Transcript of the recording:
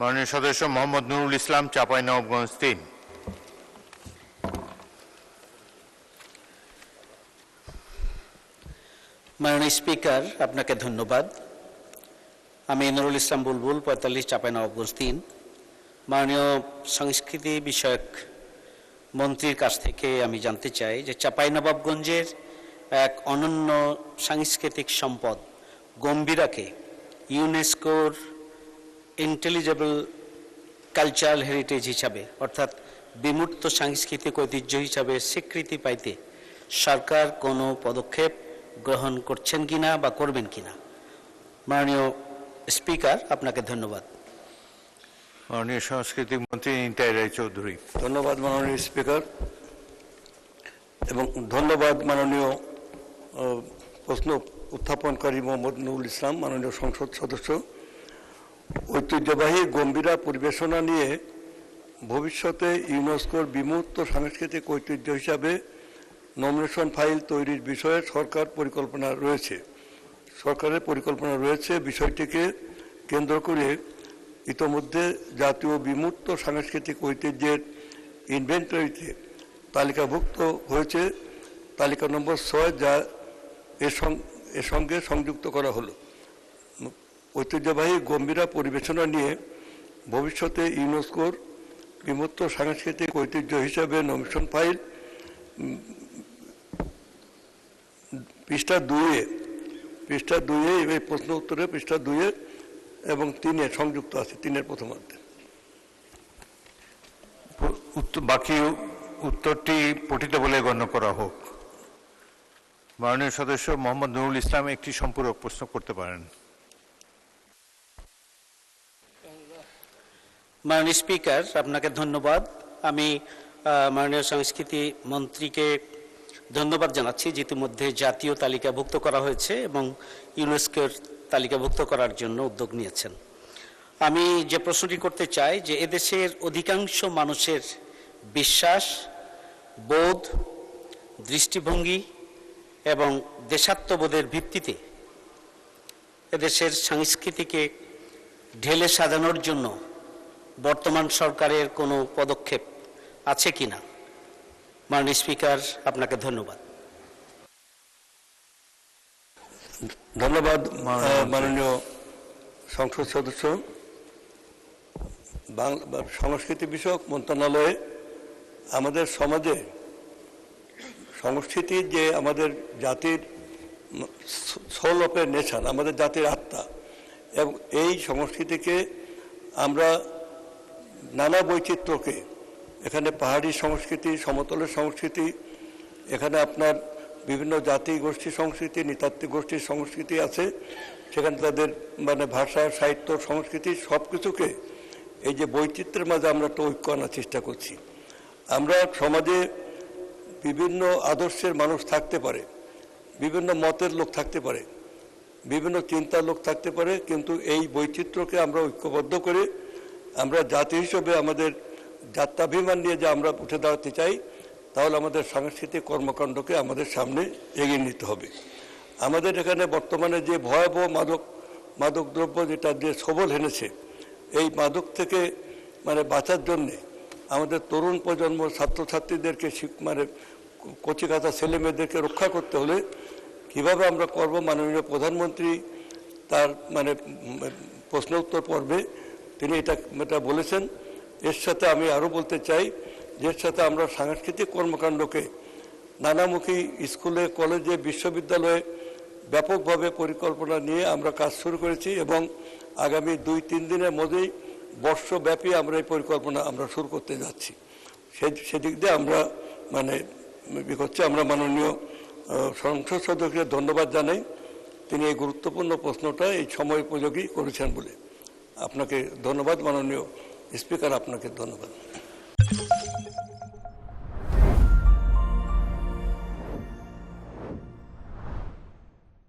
মাননীয় সদস্য মোহাম্মদ নুরুল ইসলাম, চাঁপাইনবাবগঞ্জ 3। মাননীয় স্পিকার, আপনাকে ধন্যবাদ। আমি নুরুল ইসলাম বুলবুল, 45, চাঁপাইনবাবগঞ্জ 3। মাননীয় সংস্কৃতি বিষয়ক মন্ত্রীর কাছ থেকে আমি জানতে চাই যে চাঁপাইনবাবগঞ্জের এক অনন্য সাংস্কৃতিক সম্পদ গম্ভীরাকে ইউনেস্কোর ইন্টেলিজেবল কালচারাল হেরিটেজ হিসাবে অর্থাৎ বিমূর্ত সাংস্কৃতিক ঐতিহ্য হিসাবে স্বীকৃতি পাইতে সরকার কোনো পদক্ষেপ গ্রহণ করছেন কিনা বা করবেন কিনা। মাননীয় স্পিকার, আপনাকে ধন্যবাদ। মাননীয় সংস্কৃতি মন্ত্রী নিতাই রায়চৌধুরী। ধন্যবাদ মাননীয় স্পিকার, এবং ধন্যবাদ মাননীয় প্রশ্ন উত্থাপনকারী মোহাম্মদ নুরুল ইসলাম, মাননীয় সংসদ সদস্য। ঐতিহ্যবাহী গম্ভীরা পরিবেশনা নিয়ে ভবিষ্যতে ইউনেস্কোর বিমূর্ত সাংস্কৃতিক ঐতিহ্য হিসাবে নমিনেশন ফাইল তৈরির বিষয়ে সরকারের পরিকল্পনা রয়েছে। বিষয়টিকে কেন্দ্র করে ইতোমধ্যে জাতীয় বিমূর্ত সাংস্কৃতিক ঐতিহ্যের ইনভেন্টরিতে তালিকাভুক্ত হয়েছে তালিকা নম্বর 6, যা এর সঙ্গে সংযুক্ত করা হলো। ঐতিহ্যবাহী গম্ভীরা পরিবেশনা নিয়ে ভবিষ্যতে ইউনেস্কোর বিমূর্ত সাংস্কৃতিক ঐতিহ্য হিসাবে নমিনেশন ফাইল পৃষ্ঠা 2 এই প্রশ্ন উত্তরে পৃষ্ঠা 2 এবং 3 সংযুক্ত আছে, 3 প্রথমার্ধে। বাকি উত্তরটি পঠিত বলে গণ্য করা হোক। মাননীয় সদস্য মোহাম্মদ নুরুল ইসলাম একটি সম্পূরক প্রশ্ন করতে পারেন। মাননীয় স্পিকার, আপনাকে ধন্যবাদ। আমি মাননীয় সংস্কৃতি মন্ত্রীকে ধন্যবাদ জানাচ্ছি যে ইতিমধ্যে জাতীয় তালিকাভুক্ত করা হয়েছে এবং ইউনেস্কোর তালিকাভুক্ত করার জন্য উদ্যোগ নিয়েছেন। আমি যে প্রশ্নটি করতে চাই যে এদেশের অধিকাংশ মানুষের বিশ্বাস, বোধ, দৃষ্টিভঙ্গি এবং দেশাত্মবোধের ভিত্তিতে এদেশের সংস্কৃতিকে ঢেলে সাজানোর জন্য বর্তমান সরকারের কোনো পদক্ষেপ আছে কিনা। মাননীয় স্পিকার, আপনাকে ধন্যবাদ। ধন্যবাদ মাননীয় সংসদ সদস্য। সংস্কৃতি বিষয়ক মন্ত্রণালয়ে আমাদের সমাজে সংস্কৃতি যে আমাদের জাতির সোল অফ এ নেশন, আমাদের জাতির আত্মা, এবং এই সংস্কৃতিকে আমরা নানা বৈচিত্র্যকে, এখানে পাহাড়ি সংস্কৃতি, সমতলের সংস্কৃতি, এখানে আপনার বিভিন্ন জাতি গোষ্ঠী সংস্কৃতি, নৃতাত্ত্বিক গোষ্ঠীর সংস্কৃতি আছে, সেখানে তাদের ভাষা, সাহিত্য, সংস্কৃতি সব কিছুকে এই যে বৈচিত্র্যের মাঝে আমরা একটা ঐক্য আনার চেষ্টা করছি। আমরা সমাজে বিভিন্ন আদর্শের মানুষ থাকতে পারে, বিভিন্ন মতের লোক থাকতে পারে, বিভিন্ন চিন্তার লোক থাকতে পারে, কিন্তু এই বৈচিত্র্যকে আমরা ঐক্যবদ্ধ করে আমরা জাতি হিসেবে আমাদের জাত্যাভিমান নিয়ে যে আমরা উঠে দাঁড়াতে চাই, তাহলে আমাদের সাংস্কৃতিক কর্মকাণ্ডকে আমাদের সামনে এগিয়ে নিতে হবে। আমাদের এখানে বর্তমানে যে ভয়াবহ মাদক দ্রব্য যেটা যে সবল এনেছে, এই মাদক থেকে বাঁচার জন্যে আমাদের তরুণ প্রজন্ম, ছাত্রছাত্রীদেরকে কচিকাঁচা ছেলে মেয়েদেরকে রক্ষা করতে হলে কীভাবে আমরা করব, মাননীয় প্রধানমন্ত্রী তার প্রশ্ন উত্তর পর্বে তিনি এটা বলেছেন। এর সাথে আমি আরও বলতে চাই যে এর সাথে আমরা সাংস্কৃতিক কর্মকাণ্ডকে নানামুখী স্কুলে, কলেজে, বিশ্ববিদ্যালয়ে ব্যাপকভাবে পরিকল্পনা নিয়ে আমরা কাজ শুরু করেছি এবং আগামী 2-3 দিনের মধ্যেই বর্ষব্যাপী আমরা এই পরিকল্পনা আমরা শুরু করতে যাচ্ছি। সেদিক দিয়ে আমরা আমরা মাননীয় সংসদ সদস্যকে ধন্যবাদ জানাই, তিনি এই গুরুত্বপূর্ণ প্রশ্নটা এই সময় উপযোগী করেছেন বলে। আপনাকে ধন্যবাদ মাননীয় স্পিকার, আপনাকে ধন্যবাদ।